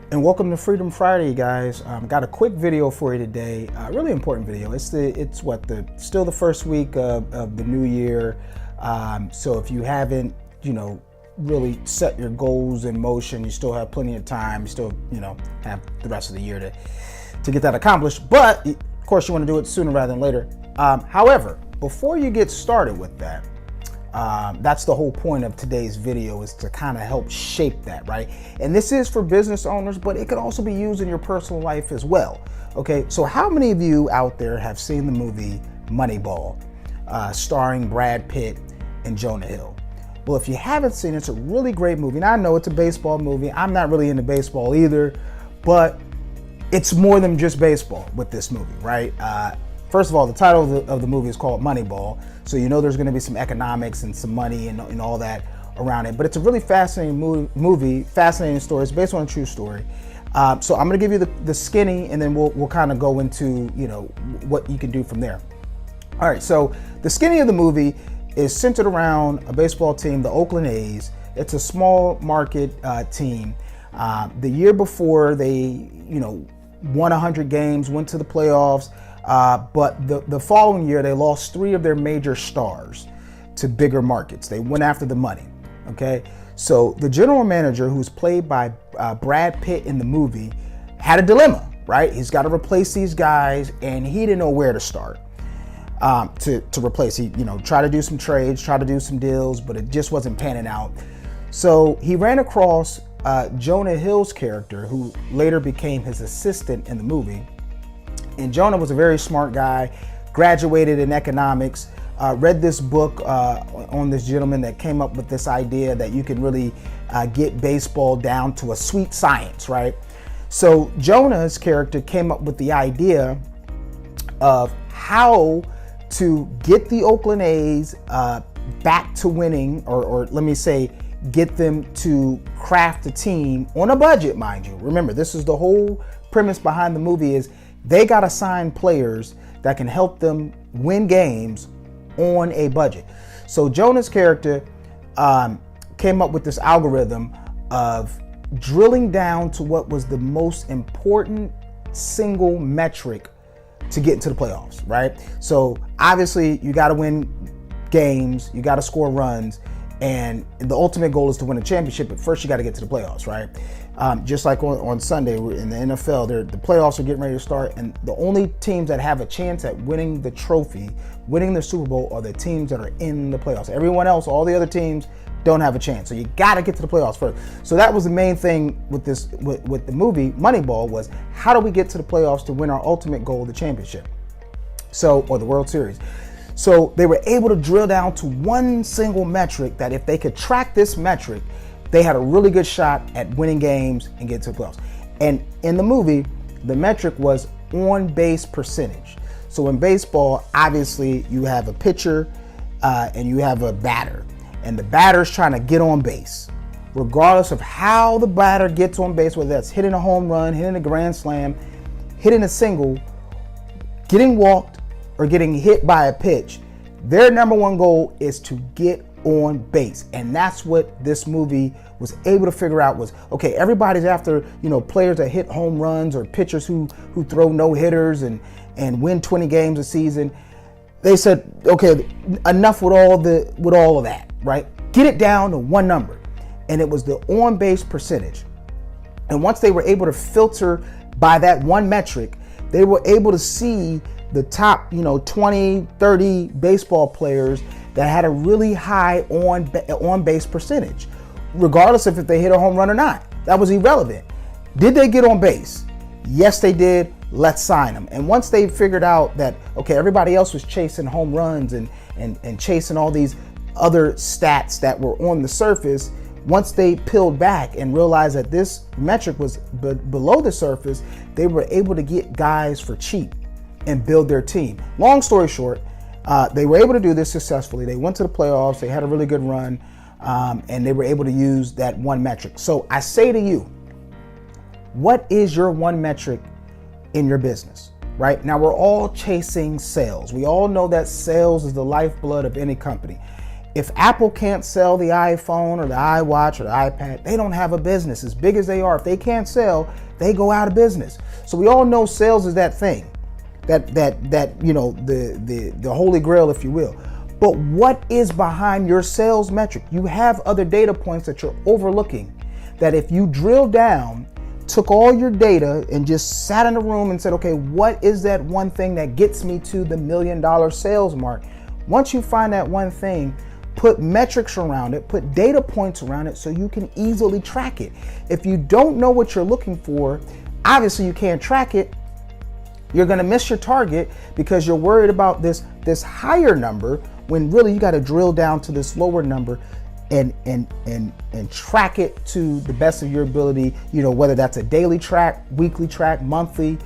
And welcome to Freedom Friday, guys. Got a quick video for you today. Really important video. It's still the first week of the new year. So if you haven't, really set your goals in motion, you still have plenty of time. You still, have the rest of the year to get that accomplished. But of course, you want to do it sooner rather than later. However, before you get started with that, that's the whole point of today's video, is to kind of help shape that, right? And this is for business owners, but it could also be used in your personal life as well. Okay, so how many of you out there have seen the movie Moneyball, starring Brad Pitt and Jonah Hill? Well, if you haven't seen it, it's a really great movie. Now, I know it's a baseball movie. I'm not really into baseball either, but it's more than just baseball with this movie, right? First of all, the title of the movie is called Moneyball, so there's going to be some economics and some money and all that around it. But it's a really fascinating movie, fascinating story. It's based on a true story. So I'm going to give you the skinny, and then we'll kind of go into what you can do from there. All right. So the skinny of the movie is centered around a baseball team, the Oakland A's. It's a small market team. The year before, they won 100 games, went to the playoffs. But the following year, they lost 3 of their major stars to bigger markets. They went after the money, okay? So the general manager, who's played by Brad Pitt in the movie, had a dilemma, right? He's got to replace these guys, and he didn't know where to start to replace. He, tried to do some trades, tried to do some deals, but it just wasn't panning out. So he ran across Jonah Hill's character, who later became his assistant in the movie. And Jonah was a very smart guy, graduated in economics, read this book on this gentleman that came up with this idea that you can really get baseball down to a sweet science, right? So Jonah's character came up with the idea of how to get the Oakland A's back to winning, or let me say, get them to craft a team on a budget, mind you. Remember, this is the whole premise behind the movie, is they got to sign players that can help them win games on a budget. So Jonah's character came up with this algorithm of drilling down to what was the most important single metric to get into the playoffs, right? So obviously you got to win games, you got to score runs, and the ultimate goal is to win a championship, but first you got to get to the playoffs, right? Just like on Sunday in the NFL, the playoffs are getting ready to start, and the only teams that have a chance at winning the trophy, winning the Super Bowl, are the teams that are in the playoffs. Everyone else, all the other teams, don't have a chance. So you got to get to the playoffs first. So that was the main thing with the movie Moneyball, was how do we get to the playoffs to win our ultimate goal, the championship, or the World Series. So they were able to drill down to one single metric that if they could track this metric, they had a really good shot at winning games and getting to the playoffs. And in the movie, the metric was on-base percentage. So in baseball, obviously, you have a pitcher and you have a batter. And the batter's trying to get on base. Regardless of how the batter gets on base, whether that's hitting a home run, hitting a grand slam, hitting a single, getting walked, or getting hit by a pitch, their number one goal is to get on base. And that's what this movie was able to figure out, was, okay, everybody's after, players that hit home runs, or pitchers who throw no-hitters and win 20 games a season. They said, okay, enough with all of that, right? Get it down to one number. And it was the on-base percentage. And once they were able to filter by that one metric, they were able to see the top, 20, 30 baseball players that had a really high on-base percentage, regardless of if they hit a home run or not. That was irrelevant. Did they get on base? Yes, they did. Let's sign them. And once they figured out that, okay, everybody else was chasing home runs and chasing all these other stats that were on the surface, once they peeled back and realized that this metric was below the surface, they were able to get guys for cheap and build their team. Long story short, they were able to do this successfully. They went to the playoffs, they had a really good run, and they were able to use that one metric. So I say to you, what is your one metric in your business, right? Now, we're all chasing sales. We all know that sales is the lifeblood of any company. If Apple can't sell the iPhone or the iWatch or the iPad, they don't have a business. As big as they are, if they can't sell, they go out of business. So we all know sales is that thing, that the holy grail, if you will. But what is behind your sales metric? You have other data points that you're overlooking, that if you drill down, took all your data and just sat in a room and said, okay, what is that one thing that gets me to the $1 million sales mark? Once you find that one thing, put metrics around it, put data points around it so you can easily track it. If you don't know what you're looking for, obviously you can't track it. You're gonna miss your target because you're worried about this higher number when really you gotta drill down to this lower number and track it to the best of your ability, whether that's a daily track, weekly track, monthly,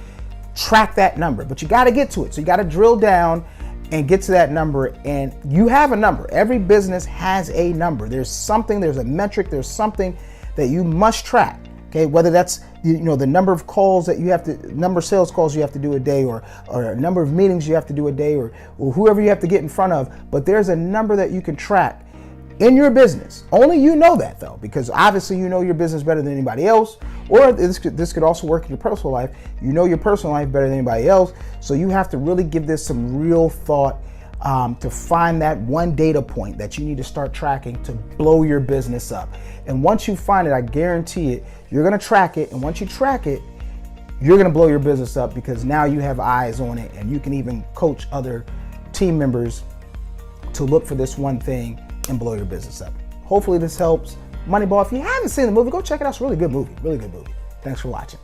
track that number. But you gotta get to it. So you gotta drill down and get to that number, and you have a number. Every business has a number. There's a metric, there's something that you must track. Okay, whether that's the number of calls that you have to, number of sales calls you have to do a day, or a number of meetings you have to do a day, or whoever you have to get in front of. But there's a number that you can track in your business. Only you know that though, because obviously you know your business better than anybody else. Or this could also work in your personal life. You know your personal life better than anybody else. So you have to really give this some real thought to find that one data point that you need to start tracking to blow your business up. And once you find it, I guarantee it, you're gonna track it. And once you track it, you're gonna blow your business up because now you have eyes on it and you can even coach other team members to look for this one thing and blow your business up. Hopefully this helps. Moneyball, if you haven't seen the movie, go check it out. It's a really good movie, really good movie. Thanks for watching.